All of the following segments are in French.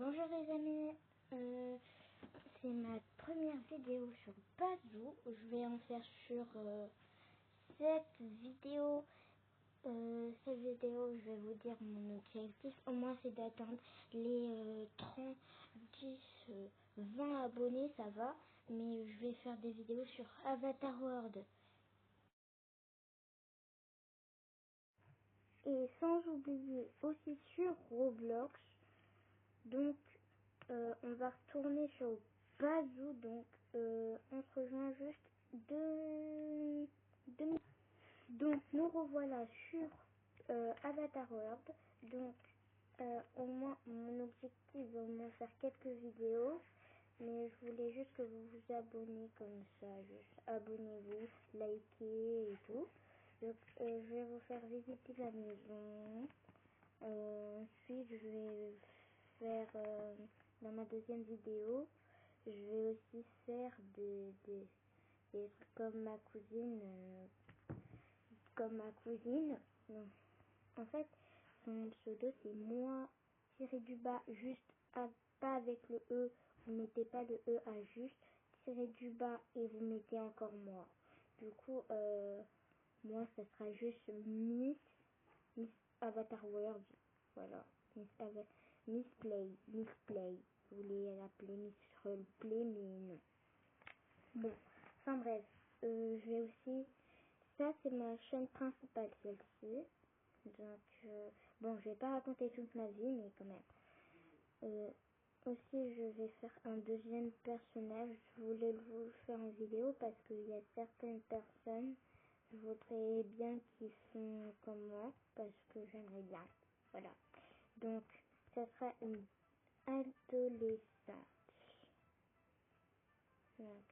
Bonjour les amis, c'est ma première vidéo sur Bazou. Je vais en faire sur cette vidéo. Je vais vous dire mon objectif. Au moins c'est d'atteindre les 30, 10, 20 abonnés, ça va. Mais je vais faire des vidéos sur Avatar World. Et sans oublier aussi sur Roblox. Donc on va retourner sur Bazou, donc on se rejoint juste deux minutes. Donc nous revoilà sur Avatar World. Donc au moins mon objectif est au moins faire quelques vidéos, mais je voulais juste que vous vous abonnez comme ça, juste abonnez-vous, likez et tout. Donc je vais vous faire visiter la maison. Ensuite, je vais faire dans ma deuxième vidéo, je vais aussi faire des trucs comme ma cousine. Non. En fait, son pseudo c'est moi tiré du bas juste pas avec le E. Vous mettez pas le E à juste tiré du bas et vous mettez encore moi. Du coup, moi ça sera juste Miss Avatar World. Voilà. Miss Play. Vous voulez l'appeler Miss Roleplay, mais non. Bon, enfin bref. Je vais aussi... Ça, c'est ma chaîne principale, celle-ci. Donc, bon, je vais pas raconter toute ma vie, mais quand même. Aussi, je vais faire un deuxième personnage. Je voulais vous faire en vidéo parce qu'il y a certaines personnes, je voudrais bien qu'ils sont comme moi, parce que j'aimerais bien. Voilà. Donc, ça sera une adolescente. Donc,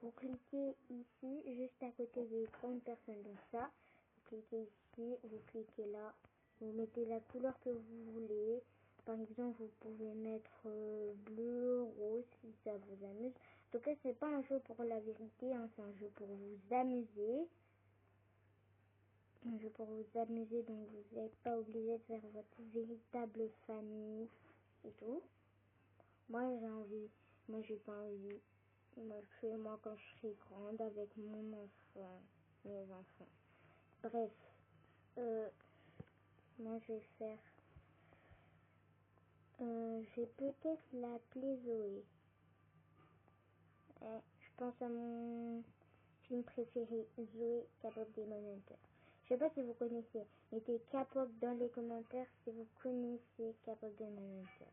vous cliquez ici, juste à côté des grandes personnes. Donc ça, vous cliquez ici, vous cliquez là, vous mettez la couleur que vous voulez. Par exemple, vous pouvez mettre bleu, rose, si ça vous amuse. En tout cas, c'est pas un jeu pour la vérité, hein, c'est un jeu pour vous amuser. Un jeu pour vous amuser, donc vous n'êtes pas obligé de faire votre véritable famille et tout. Moi, j'ai envie. Moi, j'ai pas envie. Moi, je fais moi quand je serai grande avec mon enfant, mes enfants. Bref, moi, je vais faire. Je vais peut-être l'appeler Zoé. Je pense à mon film préféré, Zoé K-pop Demon Hunter. Je sais pas si vous connaissez. Mettez K-pop dans les commentaires si vous connaissez K-pop Demon Hunter.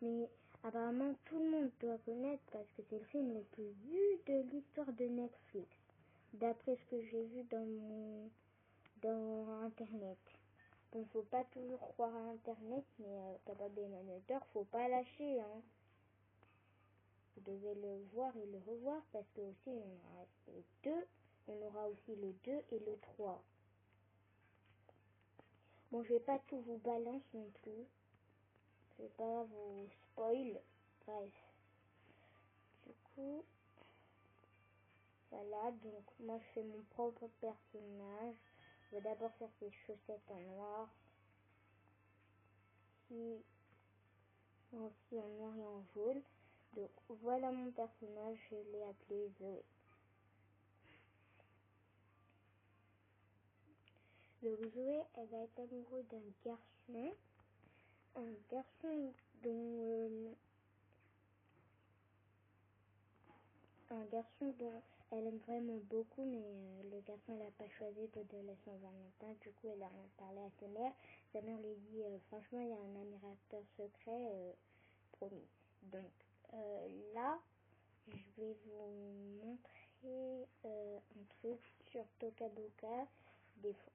Mais apparemment tout le monde doit connaître parce que c'est le film le plus vu de l'histoire de Netflix, d'après ce que j'ai vu dans internet. Bon, faut pas toujours croire à internet, mais K-pop Demon Hunter, faut pas lâcher, hein. Vous devez le voir et le revoir parce que aussi on aura aussi le 2 et le 3. Bon, je vais pas tout vous balance non plus. Je vais pas vous spoil. Bref. Du coup, voilà, donc moi je fais mon propre personnage. Je vais d'abord faire ses chaussettes en noir. Aussi en noir et en jaune. Donc voilà mon personnage, je l'ai appelé Zoé. Donc Zoé, elle va être amoureuse d'un garçon. Un garçon dont elle aime vraiment beaucoup, mais le garçon n'a pas choisi de la Saint-Valentin. Du coup, elle a en parlé à sa mère. Sa mère lui dit franchement, il y a un admirateur secret, promis. Donc là, je vais vous montrer un truc sur Tokaboka des fois.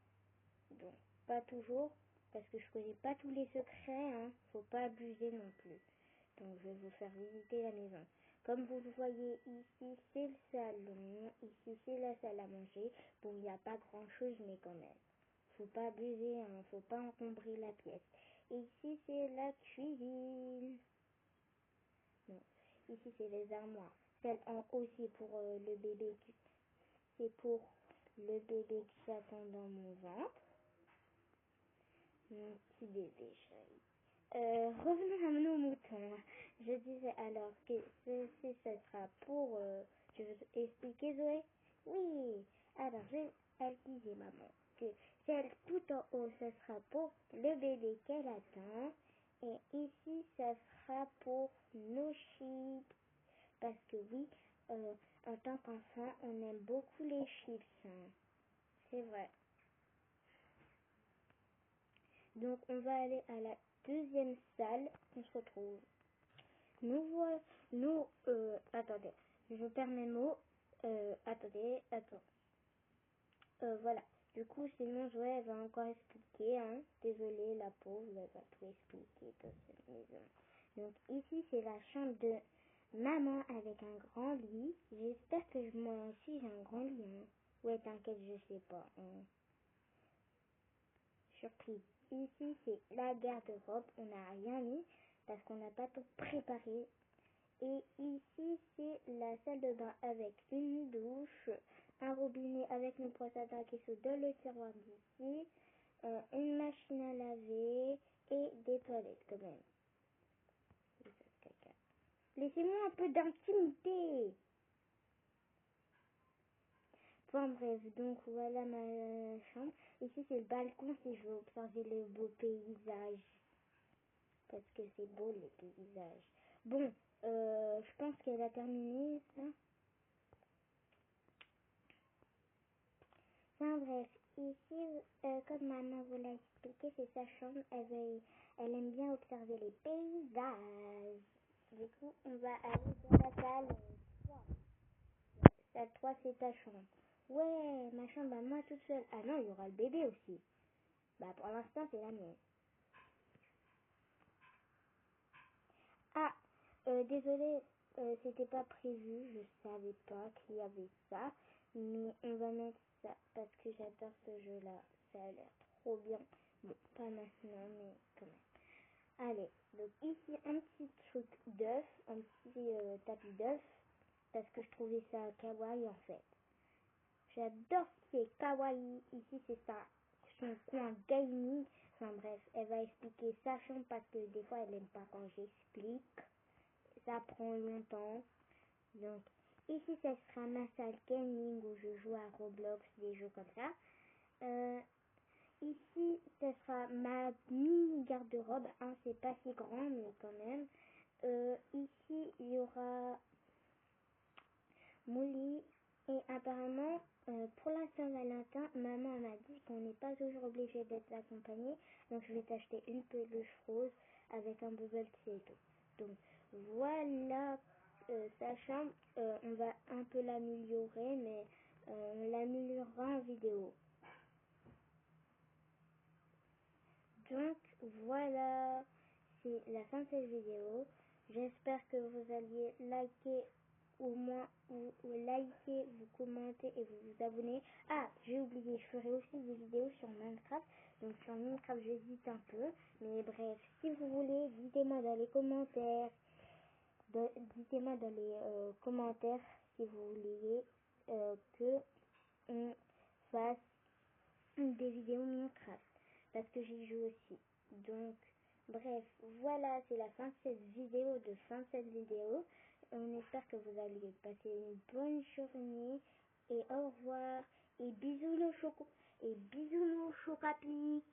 Donc pas toujours, parce que je connais pas tous les secrets, hein. Faut pas abuser non plus. Donc je vais vous faire visiter la maison. Comme vous le voyez ici, c'est le salon, ici c'est la salle à manger. Bon, il n'y a pas grand chose, mais quand même. Faut pas abuser, hein, faut pas encombrer la pièce. Et ici c'est la cuisine. Non, ici c'est les armoires. Celle en haut c'est pour le bébé, c'est pour le bébé qui s'attend dans mon ventre. Mon petit bébé chéri. Revenons à nos moutons. je disais alors que ceci, ce sera pour... je veux expliquer, Zoé? Oui. Alors, elle disait, maman, que celle tout en haut, ce sera pour le bébé qu'elle attend. Et ici, ce sera pour nos chips. Parce que oui, en tant qu'enfant, on aime beaucoup les chips. Hein. C'est vrai. Donc, on va aller à la deuxième salle. On se retrouve. Attendez, je perds mes mots. Attends. Voilà. Du coup, sinon, Joël elle va encore expliquer. Hein. Désolée, la pauvre, elle va tout expliquer dans cette maison. Donc, ici, c'est la chambre de maman avec un grand lit. J'espère que moi aussi, j'ai un grand lit. Hein. Ouais, t'inquiète, je sais pas. Hein. Surprise. Ici, c'est la garde-robe. On n'a rien mis parce qu'on n'a pas tout préparé. Et ici, c'est la salle de bain avec une douche, un robinet avec une brosse à dents qui se dans le tiroir d'ici, une machine à laver et des toilettes quand même. Laissez-moi un peu d'intimité. Enfin bref, donc voilà ma chambre. Ici, c'est le balcon si je veux observer le beau paysage. Parce que c'est beau les paysages. Bon, je pense qu'elle a terminé ça. Enfin bref, ici, comme maman vous l'a expliqué, c'est sa chambre. Elle aime bien observer les paysages. Du coup, on va aller dans la salle 3. Salle 3, c'est ta chambre. Ouais, ma chambre, bah, moi toute seule. Ah non, il y aura le bébé aussi. Bah pour l'instant, c'est la mienne. Ah, désolé, c'était pas prévu. Je savais pas qu'il y avait ça. Mais on va mettre ça parce que j'adore ce jeu-là. Ça a l'air trop bien. Bon, pas maintenant, mais quand même. Allez, donc ici, un petit truc d'œuf, un petit tapis d'œuf. Parce que je trouvais ça kawaii en fait. J'adore ces kawaii. Ici, c'est ça. Son coin gaming. Enfin bref, elle va expliquer sa chambre parce que des fois, elle n'aime pas quand j'explique. Ça prend longtemps. Donc, ici, ça sera ma salle gaming où je joue à Roblox, des jeux comme ça. Ici, ça sera ma mini garde-robe. Hein, c'est pas si grand, mais quand même. Ici, il y aura mon lit. Et apparemment, pour la Saint-Valentin, maman m'a dit qu'on n'est pas toujours obligé d'être accompagné. Donc, je vais t'acheter une peluche rose avec un bubble tea et tout. Donc, voilà sa chambre. On va un peu l'améliorer, mais on l'améliorera en vidéo. Donc, voilà, c'est la fin de cette vidéo. J'espère que vous alliez liker au moins, vous liker, vous commentez et vous vous abonnez. Ah, j'ai oublié, je ferai aussi des vidéos sur Minecraft. Donc sur Minecraft, j'hésite un peu. Mais bref, si vous voulez, dites-moi dans les commentaires. Dites-moi dans les commentaires si vous voulez que on fasse des vidéos Minecraft. Parce que j'y joue aussi. Donc, bref, voilà, c'est la fin de cette vidéo, On espère que vous allez passer une bonne journée. Et au revoir. Et bisous le choco. Et bisous le chocapic.